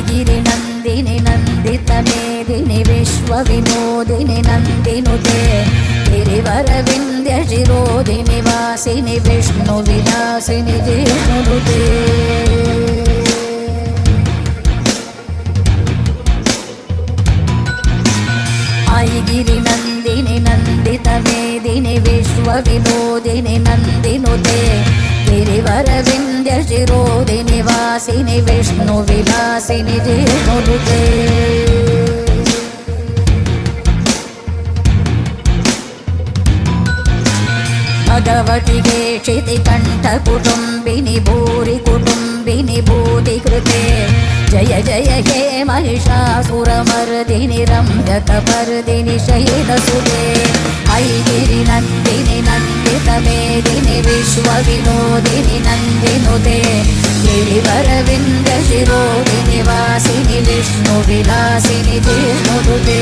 गिरि नन्दिनि नन्दित मेदिनि विश्वविनोदिनि नन्दिनुते गिरिवरविन्द्य शिरोदिनि वासिनि विष्णुविलासिनि जिष्णुनुते गिरि नन्दिनि नन्दित मेदिनि विश्वविनोदिनि नन्दिनुते गिरिवरविन्द्य शिरोदिनि वासिनि विष्णुविलासिनि जिष्णुनुते भगवति केशितिकण्ठकुटुम्बिनि भूरि कुटुम्बिनि भूतिकृते जय जय हे महिषासुरमर्दिनि रम्यकपर्दिनि शैलसुते गिरि नन्दिनि नन्दित मेदिनि विश्वविनोदिनि नन्दिनुते गिरिवरविन्द्य शिरोदिनि वासिनि विष्णुविलासिनि जिष्णुनुते।